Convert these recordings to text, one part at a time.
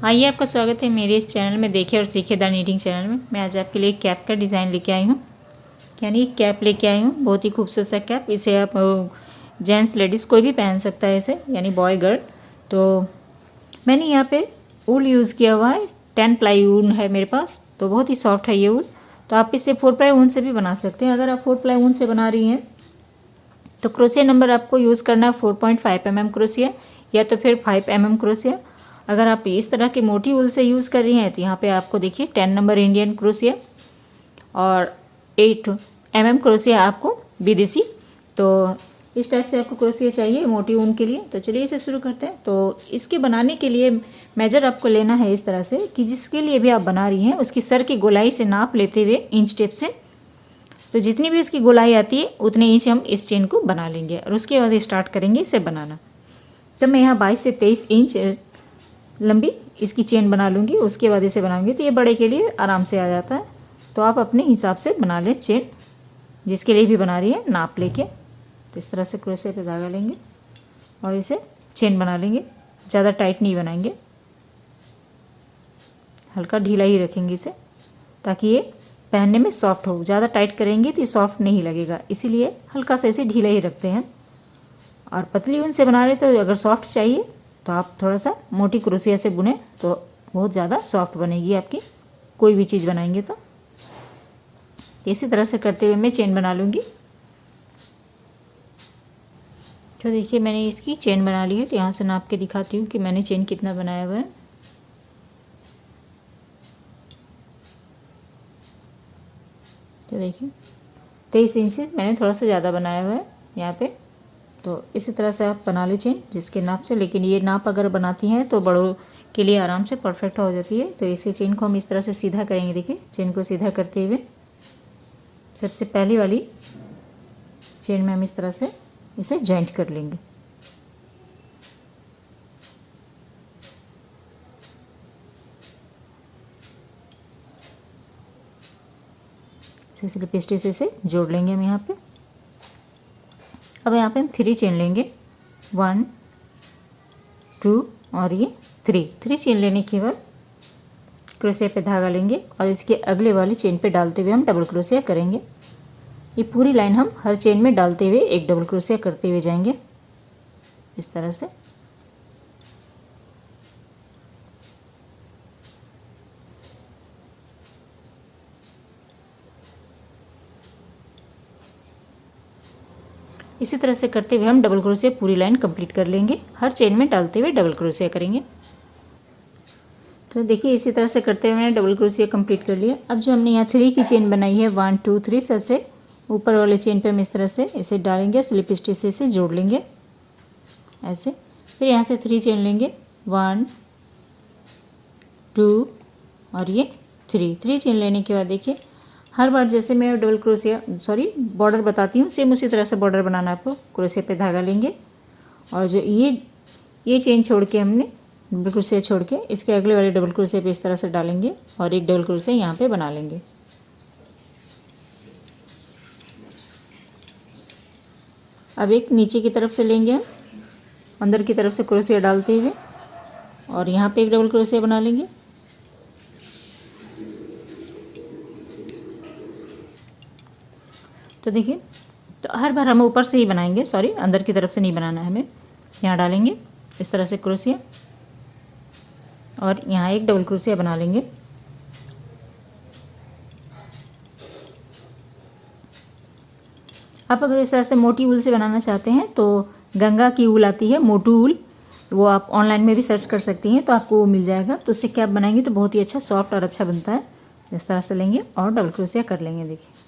आइए, आपका स्वागत है मेरे इस चैनल में। देखिए और सीखिए द नीटिंग चैनल में। मैं आज आपके लिए एक कैप का डिज़ाइन लेके आई हूँ, यानी एक कैप लेके आई हूँ। बहुत ही खूबसूरत सा कैप। इसे आप जेंट्स लेडीज़ कोई भी पहन सकता है इसे, यानी बॉय गर्ल। तो मैंने यहाँ पे ऊल यूज़ किया हुआ है। 10 प्लाई ऊन है मेरे पास, तो बहुत ही सॉफ्ट है ये ऊल। तो आप इसे 4 प्लाई ऊन से भी बना सकते हैं। अगर आप 4 प्लाई ऊन से बना रही हैं तो क्रोशिया नंबर आपको यूज़ करना है 4.5 mm क्रोशिया या तो फिर 5 mm क्रोशिया। अगर आप इस तरह की मोटी ऊल से यूज़ कर रही हैं तो यहाँ पे आपको देखिए 10 नंबर इंडियन क्रोशिया और 8 mm क्रोशिया आपको विदेशी। तो इस टाइप से आपको क्रोशिया चाहिए मोटी ऊन के लिए। तो चलिए इसे शुरू करते हैं। तो इसके बनाने के लिए मेजर आपको लेना है इस तरह से कि जिसके लिए भी आप बना रही हैं उसकी सर की गोलाई से नाप लेते हुए इंच टेप से, तो जितनी भी इसकी गोलाई आती है उतने इंच हम इस चेन को बना लेंगे और उसके बाद स्टार्ट करेंगे इसे बनाना। तो मैं यहाँ 22 से 23 इंच लंबी इसकी चेन बना लूँगी। उसके बाद इसे बनाऊँगी तो ये बड़े के लिए आराम से आ जाता है। तो आप अपने हिसाब से बना लें चेन, जिसके लिए भी बना रही है नाप लेके। तो इस तरह से क्रोशे पे धागा लेंगे और इसे चेन बना लेंगे। ज़्यादा टाइट नहीं बनाएंगे, हल्का ढीला ही रखेंगे इसे ताकि ये पहनने में सॉफ्ट हो। ज़्यादा टाइट करेंगे तो ये सॉफ्ट नहीं लगेगा, इसीलिए हल्का सा इसे ढीला ही रखते हैं। और पतली ऊन से बना रहे तो अगर सॉफ्ट चाहिए तो आप थोड़ा सा मोटी क्रोशिया से बुने तो बहुत ज़्यादा सॉफ्ट बनेगी आपकी कोई भी चीज़ बनाएंगे तो। इसी तरह से करते हुए मैं चेन बना लूँगी। तो देखिए मैंने इसकी चेन बना ली है। तो यहाँ से नाप के दिखाती हूँ कि मैंने चेन कितना बनाया हुआ है। तो देखिए 23 इंच से मैंने थोड़ा सा ज़्यादा बनाया हुआ है यहाँ पे। तो इसी तरह से आप बना लीजिए जिसके नाप से। लेकिन ये नाप अगर बनाती हैं तो बड़ों के लिए आराम से परफेक्ट हो जाती है। तो इसे चेन को हम इस तरह से सीधा करेंगे। देखिए चेन को सीधा करते हुए सबसे पहली वाली चेन में हम इस तरह से इसे जॉइंट कर लेंगे। सिल्क पेस्टी से इसे जोड़ लेंगे हम यहाँ पे। अब यहाँ पे हम 3 चेन लेंगे, 1 2 और ये 3 चेन लेने के बाद क्रोशिया पे धागा लेंगे और इसके अगले वाली चेन पे डालते हुए हम डबल क्रोशिया करेंगे। ये पूरी लाइन हम हर चेन में डालते हुए एक डबल क्रोशिया करते हुए जाएंगे इस तरह से। इसी तरह से करते हुए हम डबल क्रोशिया पूरी लाइन कंप्लीट कर लेंगे। हर चेन में डालते हुए डबल क्रोशिया करेंगे। तो देखिए इसी तरह से करते हुए मैंने डबल क्रोशिया कंप्लीट कर लिया। अब जो हमने यहाँ 3 की चेन बनाई है 1 2 3, सबसे ऊपर वाले चेन पे हम इस तरह से इसे डालेंगे, स्लिप स्टिच से इसे जोड़ लेंगे ऐसे। फिर यहाँ से 3 चेन लेंगे, 1 2 और ये 3 चेन लेने के बाद देखिए हर बार जैसे मैं डबल क्रोशिया बॉर्डर बताती हूँ सेम उसी तरह से बॉर्डर बनाना। आपको क्रोशिया पे धागा लेंगे और जो ये चेन छोड़ के हमने डबल क्रोशिया छोड़ के इसके अगले वाले डबल क्रोशिया पे इस तरह से डालेंगे और एक डबल क्रोशिया यहाँ पे बना लेंगे। अब एक नीचे की तरफ से लेंगे हम अंदर की तरफ से क्रोशिया डालते हुए और यहाँ पे एक डबल क्रोशिया बना लेंगे। तो देखिए तो हर बार हम ऊपर से ही बनाएंगे, अंदर की तरफ से नहीं बनाना है हमें। यहाँ डालेंगे इस तरह से क्रोशिया और यहाँ एक डबल क्रोशिया बना लेंगे। आप अगर इस तरह से मोटी ऊल से बनाना चाहते हैं तो गंगा की ऊल आती है, मोटू ऊल, वो आप ऑनलाइन में भी सर्च कर सकती हैं तो आपको वो मिल जाएगा। तो उससे कैप बनाएंगे तो बहुत ही अच्छा सॉफ्ट और अच्छा बनता है। इस तरह से लेंगे और डबल क्रोशिया कर लेंगे। देखिए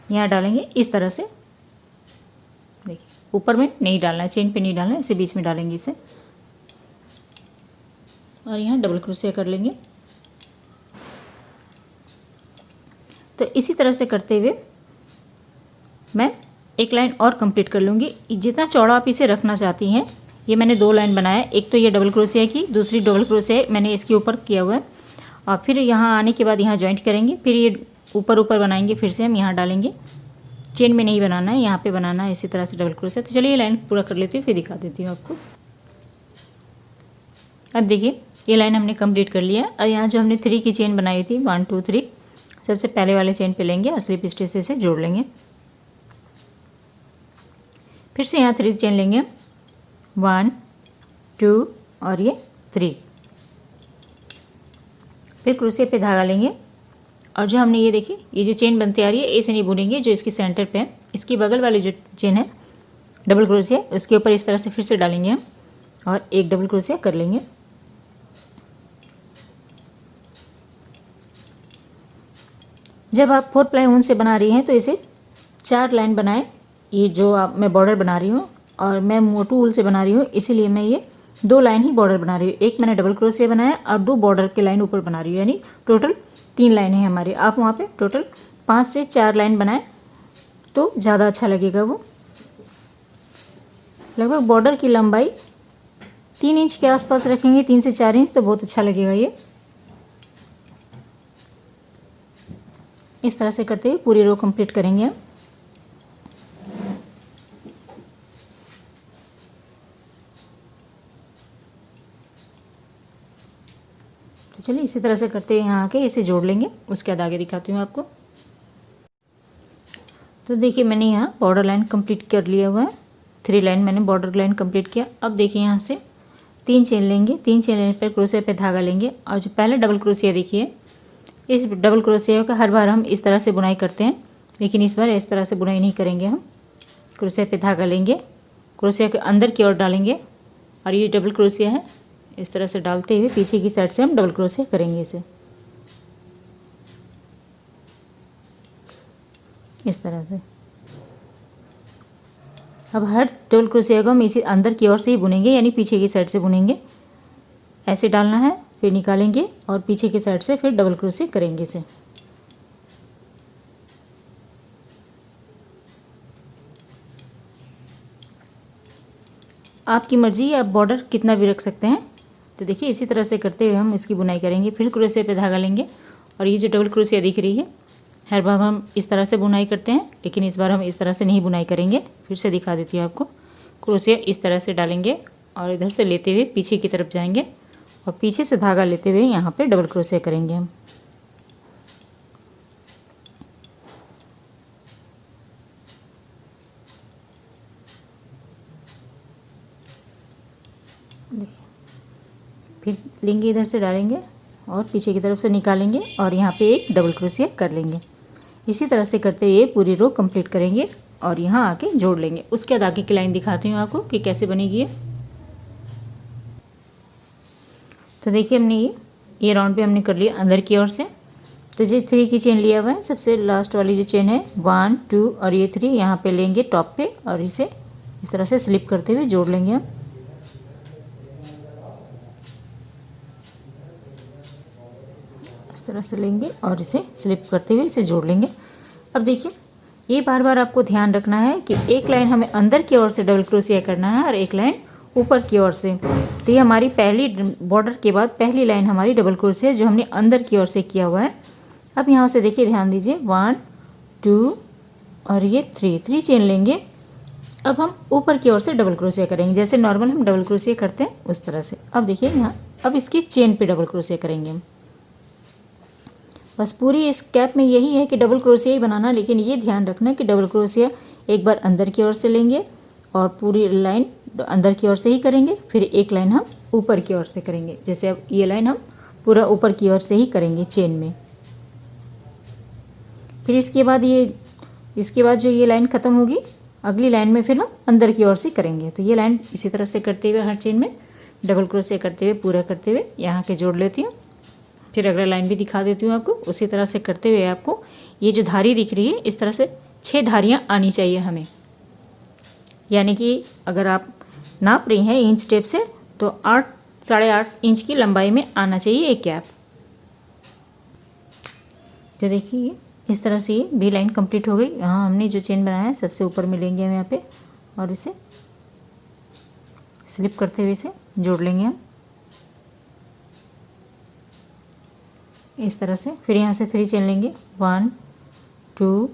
यहाँ डालेंगे इस तरह से। देखिए ऊपर में नहीं डालना है, चेन पे नहीं डालना है, इसे बीच में डालेंगे इसे और यहाँ डबल क्रोशिया कर लेंगे। तो इसी तरह से करते हुए मैं एक लाइन और कंप्लीट कर लूँगी। जितना चौड़ा आप इसे रखना चाहती हैं, ये मैंने 2 लाइन बनाया। एक तो ये डबल क्रोशिया की, दूसरी डबल क्रोशिया मैंने इसके ऊपर किया हुआ है और फिर यहाँ आने के बाद यहाँ जॉइंट करेंगे। फिर ये ऊपर बनाएंगे, फिर से हम यहाँ डालेंगे। चेन में नहीं बनाना है, यहाँ पे बनाना है इसी तरह से डबल क्रोशिया। तो चलिए लाइन पूरा कर लेती हूँ फिर दिखा देती हूँ आपको। अब देखिए ये लाइन हमने कंप्लीट कर लिया। और यहाँ जो हमने 3 की चेन बनाई थी 1 2 3, सबसे पहले वाले चेन पे लेंगे और स्लिप स्टिच से इसे जोड़ लेंगे। फिर से यहाँ 3 चेन लेंगे 1 2 और ये 3। फिर क्रोशिया पे धागा लेंगे और जो हमने ये देखिए ये जो चेन बनती आ रही है ऐसे नहीं बुनेंगे, जो इसके सेंटर पे है इसकी बगल वाली जो चेन है डबल क्रोशिया उसके ऊपर इस तरह से फिर से डालेंगे हम और एक डबल क्रोशिया कर लेंगे। जब आप 4 प्लाई ऊन से बना रही हैं तो इसे 4 लाइन बनाएं। ये जो मैं बॉर्डर बना रही हूँ और मैं मोटू ऊल से बना रही हूँ, इसीलिए मैं ये 2 लाइन ही बॉर्डर बना रही हूँ। एक मैंने डबल क्रोशिया बनाया और 2 बॉर्डर के लाइन ऊपर बना रही हूँ, यानी टोटल 3 लाइन है हमारी। आप वहाँ पे टोटल 5 से 4 लाइन बनाएं तो ज़्यादा अच्छा लगेगा। वो लगभग बॉर्डर की लंबाई 3 इंच के आसपास रखेंगे, 3 से 4 इंच, तो बहुत अच्छा लगेगा। ये इस तरह से करते हुए पूरी रो कंप्लीट करेंगे हम। तो चलिए इसी तरह से करते हुए यहाँ आके इसे जोड़ लेंगे, उसके बाद आगे दिखाती हूँ आपको। तो देखिए मैंने यहाँ बॉर्डर लाइन कंप्लीट कर लिया हुआ है, 3 लाइन मैंने बॉर्डर लाइन कंप्लीट किया। अब देखिए यहाँ से 3 चेन लेंगे, 3 चेन लेने पर क्रोशिया पे धागा लेंगे और जो पहले डबल क्रोशिया देखिए इस डबल क्रोशिया का हर बार हम इस तरह से बुनाई करते हैं, लेकिन इस बार इस तरह से बुनाई नहीं करेंगे। हम क्रोशिया पे धागा लेंगे, क्रोशिया के अंदर की ओर डालेंगे और ये डबल क्रोशिया है इस तरह से डालते हुए पीछे की साइड से हम डबल क्रोशिया करेंगे इसे इस तरह से। अब हर डबल क्रोशिया को हम इसी अंदर की ओर से ही बुनेंगे, यानी पीछे की साइड से बुनेंगे। ऐसे डालना है, फिर निकालेंगे और पीछे की साइड से फिर डबल क्रोशिया करेंगे इसे। आपकी मर्जी, आप बॉर्डर कितना भी रख सकते हैं। तो देखिए इसी तरह से करते हुए हम इसकी बुनाई करेंगे। फिर क्रोशिया पे धागा लेंगे और ये जो डबल क्रोशिया दिख रही है हर बार हम इस तरह से बुनाई करते हैं, लेकिन इस बार हम इस तरह से नहीं बुनाई करेंगे। फिर से दिखा देती हूँ आपको। क्रोशिया इस तरह से डालेंगे और इधर से लेते हुए पीछे की तरफ जाएंगे और पीछे से धागा लेते हुए यहाँ पे डबल क्रोशिया करेंगे हम। देखिए फिर लेंगे, इधर से डालेंगे और पीछे की तरफ से निकालेंगे और यहाँ पे एक डबल क्रोशिया कर लेंगे। इसी तरह से करते हुए पूरी रो कंप्लीट करेंगे और यहाँ आके जोड़ लेंगे। उसके बाद आगे की लाइन दिखाती हूँ आपको कि कैसे बनेगी ये। तो देखिए हमने ये राउंड पे हमने कर लिया अंदर की ओर से। तो ये 3 की चेन लिया हुआ है, सबसे लास्ट वाली जो चेन है 1 2 और ये 3 यहाँ पे लेंगे टॉप पे और इसे इस तरह से स्लिप करते हुए जोड़ लेंगे हम। इस तरह से लेंगे और इसे स्लिप करते हुए इसे जोड़ लेंगे। अब देखिए ये बार बार आपको ध्यान रखना है कि एक लाइन हमें अंदर की ओर से डबल क्रोशिया करना है और एक लाइन ऊपर की ओर से। तो ये हमारी पहली बॉर्डर के बाद पहली लाइन हमारी डबल क्रोशिया जो हमने अंदर की ओर से किया हुआ है। अब यहाँ से देखिए ध्यान दीजिए 1 2 और ये 3 चेन लेंगे। अब हम ऊपर की ओर से डबल क्रोशिया करेंगे, जैसे नॉर्मल हम डबल क्रोशिया करते हैं उस तरह से। अब देखिए यहाँ अब इसकी चेन पे डबल क्रोशिया करेंगे हम। बस पूरी इस कैप में यही है कि डबल क्रोशिया ही बनाना, लेकिन ये ध्यान रखना कि डबल क्रोशिया एक बार अंदर की ओर से लेंगे और पूरी लाइन अंदर की ओर से ही करेंगे, फिर एक लाइन हम ऊपर की ओर से करेंगे। जैसे अब ये लाइन हम पूरा ऊपर की ओर से ही करेंगे चेन में। फिर इसके बाद जो ये लाइन ख़त्म होगी अगली लाइन में फिर हम अंदर की ओर से करेंगे। तो ये लाइन इसी तरह से करते हुए हर चेन में डबल क्रोशिया करते हुए पूरा करते हुए यहाँ के जोड़ लेती हूँ। फिर अगला लाइन भी दिखा देती हूँ आपको। उसी तरह से करते हुए आपको ये जो धारी दिख रही है इस तरह से 6 धारियाँ आनी चाहिए हमें, यानी कि अगर आप नाप रही हैं इंच टेप से तो 8 8.5 इंच की लंबाई में आना चाहिए एक कैप। तो देखिए इस तरह से ये बी लाइन कंप्लीट हो गई। यहाँ हमने जो चेन बनाया है सबसे ऊपर में लेंगे हम यहाँ पे और इसे स्लिप करते हुए इसे जोड़ लेंगे हम इस तरह से। फिर यहाँ से 3 चेन लेंगे 1 2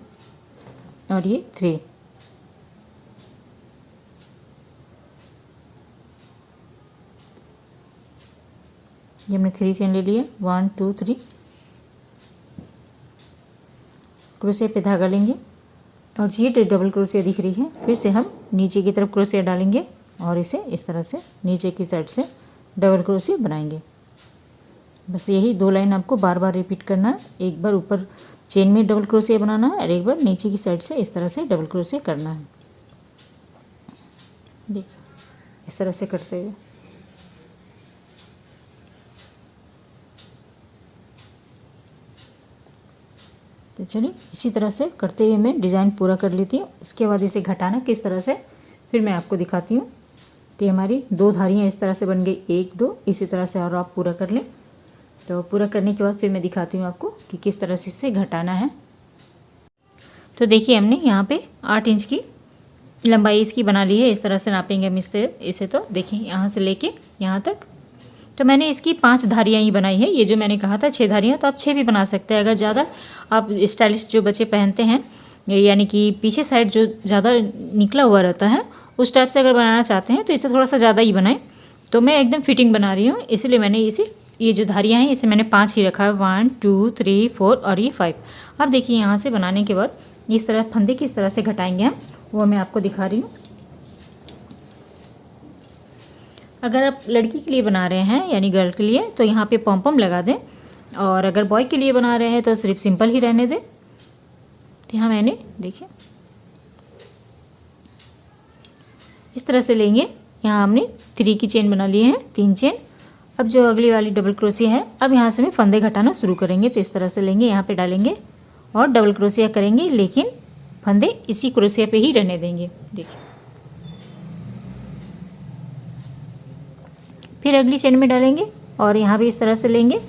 और ये 3। ये हमने 3 चेन ले लिए, 1 2 3। क्रोशे पे धागा लेंगे और ये डबल क्रोशिया दिख रही है, फिर से हम नीचे की तरफ क्रोशिया डालेंगे और इसे इस तरह से नीचे की साइड से डबल क्रोशिया बनाएंगे। बस यही 2 लाइन आपको बार बार रिपीट करना है। एक बार ऊपर चेन में डबल क्रोशिया बनाना है और एक बार नीचे की साइड से इस तरह से डबल क्रोशिया करना है। देखिए इस तरह से करते हुए तो चलिए इसी तरह से करते हुए मैं डिज़ाइन पूरा कर लेती हूँ। उसके बाद इसे घटाना किस तरह से फिर मैं आपको दिखाती हूँ। तो हमारी 2 धारियाँ इस तरह से बन गई, 1 2, इसी तरह से और आप पूरा कर लें। तो पूरा करने के बाद फिर मैं दिखाती हूँ आपको कि किस तरह से इसे घटाना है। तो देखिए हमने यहाँ पे 8 इंच की लंबाई इसकी बना ली है। इस तरह से नापेंगे हम इसे। तो देखिए यहाँ से लेके यहाँ तक तो मैंने इसकी 5 धारियाँ ही बनाई है। ये जो मैंने कहा था 6 धारियाँ, तो आप 6 भी बना सकते हैं। अगर ज़्यादा आप स्टाइलिश जो बच्चे पहनते हैं, यानी कि पीछे साइड जो ज़्यादा निकला हुआ रहता है, उस टाइप से अगर बनाना चाहते हैं तो इसे थोड़ा सा ज़्यादा ही बनाएं। तो मैं एकदम फिटिंग बना रही हूँ, इसलिए मैंने ये जो धारियाँ हैं इसे मैंने 5 ही रखा है, 1 2 3 4 और ये 5। अब देखिए यहाँ से बनाने के बाद इस तरह फंदे किस तरह से घटाएंगे हम, वो मैं आपको दिखा रही हूँ। अगर आप लड़की के लिए बना रहे हैं यानी गर्ल के लिए, तो यहाँ पे पॉम लगा दें, और अगर बॉय के लिए बना रहे हैं तो सिर्फ सिंपल ही रहने दें। तो यहाँ मैंने देखिए इस तरह से लेंगे। यहाँ हमने 3 की चेन बना लिए हैं, 3 चेन। अब जो अगली वाली डबल क्रोशिया है, अब यहाँ से हम फंदे घटाना शुरू करेंगे। तो इस तरह से लेंगे, यहाँ पे डालेंगे और डबल क्रोशिया करेंगे, लेकिन फंदे इसी क्रोशिया पे ही रहने देंगे। देखिए फिर अगली चेन में डालेंगे और यहाँ भी इस तरह से लेंगे,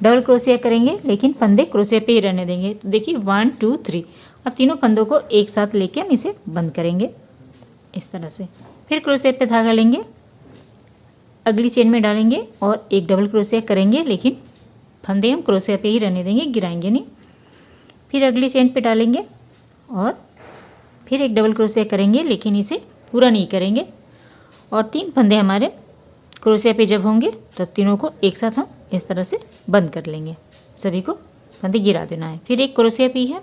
डबल क्रोशिया करेंगे, लेकिन फंदे क्रोशिया पे ही रहने देंगे। तो देखिए 1 2 3। अब तीनों फंदों को एक साथ लेके हम इसे बंद करेंगे इस तरह से। फिर क्रोशिया पे धागा लेंगे, अगली चेन में डालेंगे और एक डबल क्रोशिया करेंगे, लेकिन फंदे हम क्रोशिया पे ही रहने देंगे, गिराएंगे नहीं। फिर अगली चेन पे डालेंगे और फिर एक डबल क्रोशिया करेंगे, लेकिन इसे पूरा नहीं करेंगे। और 3 फंदे हमारे क्रोशिया पे जब होंगे तब तीनों को एक साथ हम इस तरह से बंद कर लेंगे, सभी को फंदे गिरा देना है। फिर एक क्रोशिया पे है,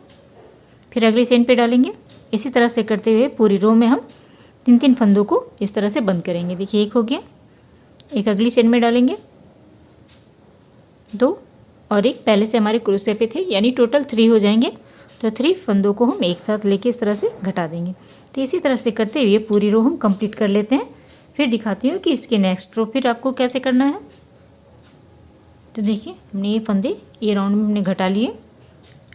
फिर अगली चेन पे डालेंगे। इसी तरह से करते हुए पूरी रो में हम 3 फंदों को इस तरह से बंद करेंगे। देखिए एक हो गया, एक अगली चेन में डालेंगे, 2 और एक पहले से हमारे क्रोशिया पे थे, यानी टोटल 3 हो जाएंगे। तो 3 फंदों को हम एक साथ लेके इस तरह से घटा देंगे। तो इसी तरह से करते हुए पूरी रो हम कंप्लीट कर लेते हैं। फिर दिखाती हूँ कि इसके नेक्स्ट रो फिर आपको कैसे करना है। तो देखिए हमने ये फंदे ये राउंड में हमने घटा लिए।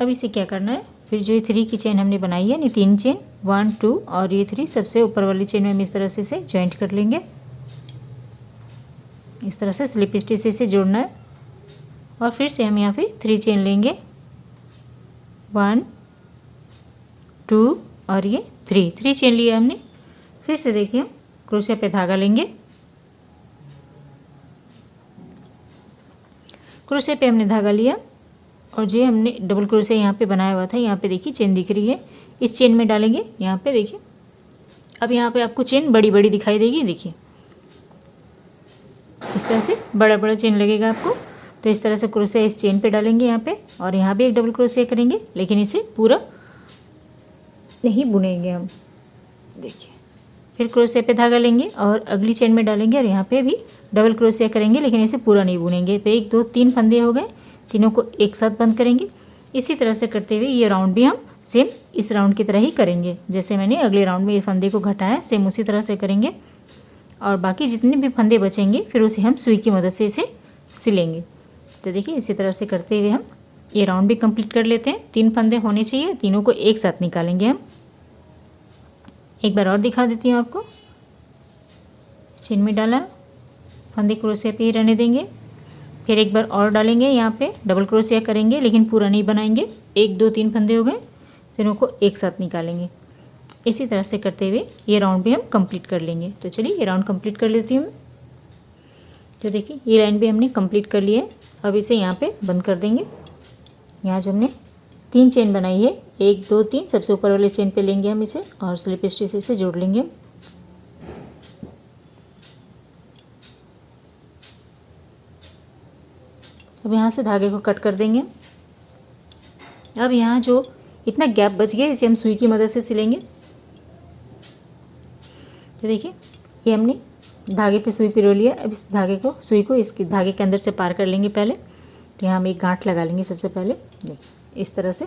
अब इसे क्या करना है, फिर जो ये 3 की चेन हमने बनाई है, यानी 3 चेन 1 2 और ये 3 सबसे ऊपर वाली चेन में हम इस तरह से इसे ज्वाइंट कर लेंगे। इस तरह से स्लिप स्टिच से इसे जोड़ना है। और फिर से हम यहाँ पे 3 चेन लेंगे, 1 2 और ये 3 चेन लिया हमने। फिर से देखिए क्रोशिया पे धागा लेंगे, क्रोशिया पे हमने धागा लिया और जो हमने डबल क्रोशिया यहाँ पे बनाया हुआ था, यहाँ पे देखिए चेन दिख रही है, इस चेन में डालेंगे। यहाँ पे देखिए अब यहाँ पे आपको चेन बड़ी बड़ी दिखाई देगी। देखिए इस तरह से बड़ा बड़ा चेन लगेगा आपको। तो इस तरह से क्रोशिया इस चेन पे डालेंगे यहाँ पे, और यहाँ भी एक डबल क्रोशिया करेंगे, लेकिन इसे पूरा नहीं बुनेंगे हम। देखिए फिर क्रोशिया पे धागा लेंगे और अगली चेन में डालेंगे और यहाँ पे भी डबल क्रोशिया करेंगे, लेकिन इसे पूरा नहीं बुनेंगे। तो 1 2 3 फंदे हो गए, तीनों को एक साथ बंद करेंगे। इसी तरह से करते हुए ये राउंड भी हम सेम इस राउंड की तरह ही करेंगे। जैसे मैंने अगले राउंड में ये फंदे को घटाया, सेम उसी तरह से करेंगे। और बाकी जितने भी फंदे बचेंगे फिर उसे हम सुई की मदद से इसे सिलेंगे। तो देखिए इसी तरह से करते हुए हम ये राउंड भी कंप्लीट कर लेते हैं। 3 फंदे होने चाहिए, तीनों को एक साथ निकालेंगे हम। एक बार और दिखा देती हूँ आपको। चेन में डाला, फंदे क्रोशिया पे ही रहने देंगे। फिर एक बार और डालेंगे, यहाँ पे डबल क्रोशिया करेंगे, लेकिन पूरा नहीं बनाएंगे। 1 2 3 फंदे हो गए, तीनों को एक साथ निकालेंगे। इसी तरह से करते हुए ये राउंड भी हम कंप्लीट कर लेंगे। तो चलिए ये राउंड कंप्लीट कर लेती हूँ। तो देखिए ये लाइन भी हमने कंप्लीट कर लिया है। अब इसे यहाँ पे बंद कर देंगे। यहाँ जो हमने 3 चेन बनाई है, 1 2 3, सबसे ऊपर वाले चेन पे लेंगे हम इसे और स्लिप स्टिच से जोड़ लेंगे। अब यहाँ से धागे को कट कर देंगे। अब यहाँ जो इतना गैप बच गया इसे हम सुई की मदद से सिलेंगे। तो देखिए ये हमने धागे पे सुई पिरो लिया। अब इस धागे को सुई को इसके धागे के अंदर से पार कर लेंगे पहले। तो यहाँ हम एक गांठ लगा लेंगे सबसे पहले, देखिए इस तरह से।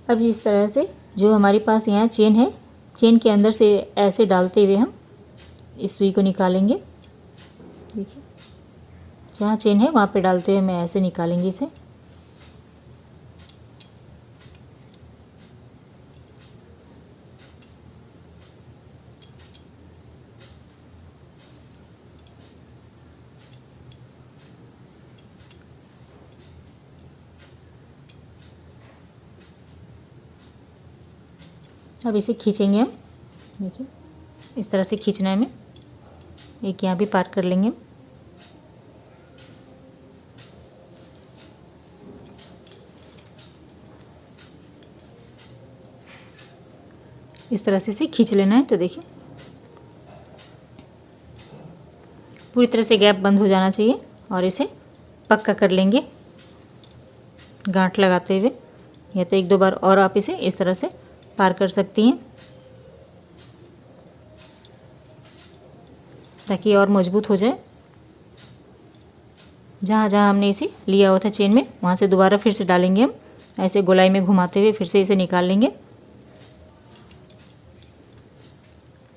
अब इस तरह से जो हमारे पास यहाँ चेन है, चेन के अंदर से ऐसे डालते हुए हम इस सुई को निकालेंगे। देखिए जहाँ चेन है वहाँ पे डालते हुए मैं ऐसे निकालेंगे इसे। अब इसे खींचेंगे हम, देखिए इस तरह से खींचना है हमें। एक यहाँ भी पार कर लेंगे हम। इस तरह से इसे खींच लेना है। तो देखिए पूरी तरह से गैप बंद हो जाना चाहिए और इसे पक्का कर लेंगे गांठ लगाते हुए, या तो एक दो बार और आप इसे इस तरह से पार कर सकती हैं ताकि और मजबूत हो जाए। जहाँ जहाँ हमने इसे लिया हुआ था चेन में वहाँ से दोबारा फिर से डालेंगे हम, ऐसे गोलाई में घुमाते हुए फिर से इसे निकाल लेंगे।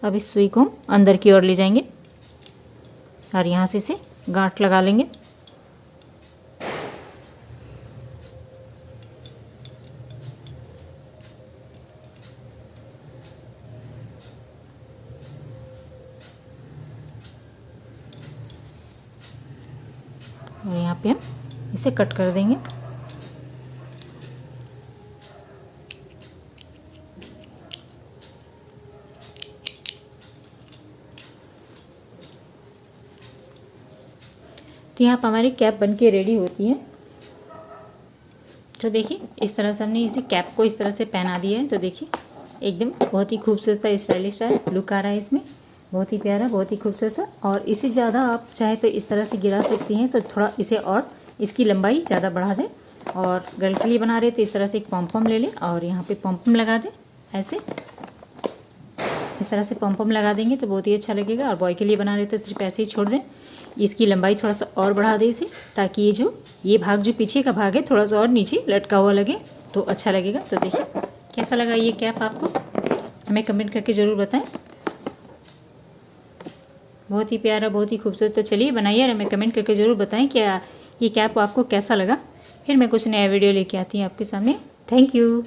अब इस सुई को हम अंदर की ओर ले जाएंगे और यहाँ से इसे गांठ लगा लेंगे। और यहाँ पे हम इसे कट कर देंगे। तो यहाँ पर हमारी कैप बन के रेडी होती है। तो देखिए इस तरह से हमने इसे कैप को इस तरह से पहना दिया है। तो देखिए एकदम बहुत ही खूबसूरत स्टाइलिश लुक आ रहा है इसमें, बहुत ही प्यारा, बहुत ही खूबसूरत सा। और इसे ज़्यादा आप चाहे तो इस तरह से गिरा सकती हैं, तो थोड़ा इसे और इसकी लंबाई ज़्यादा बढ़ा दें। और गर्ल के लिए बना रहे तो इस तरह से एक पॉम ले लें और यहाँ पे पॉम लगा दें। ऐसे इस तरह से पॉम लगा देंगे तो बहुत ही अच्छा लगेगा। और बॉय के लिए बना रहे तो सिर्फ ऐसे ही छोड़ दें। इसकी लंबाई थोड़ा सा और बढ़ा दें इसे, ताकि ये भाग जो पीछे का भाग है थोड़ा सा और नीचे लटका हुआ लगे तो अच्छा लगेगा। तो देखिए कैसा लगा ये कैप आपको, हमें कमेंट करके ज़रूर बताएं। बहुत ही प्यारा, बहुत ही खूबसूरत। तो चलिए बनाइए और हमें कमेंट करके ज़रूर बताएं क्या ये कैप आपको कैसा लगा। फिर मैं कुछ नया वीडियो लेके आती हूँ आपके सामने। Thank you.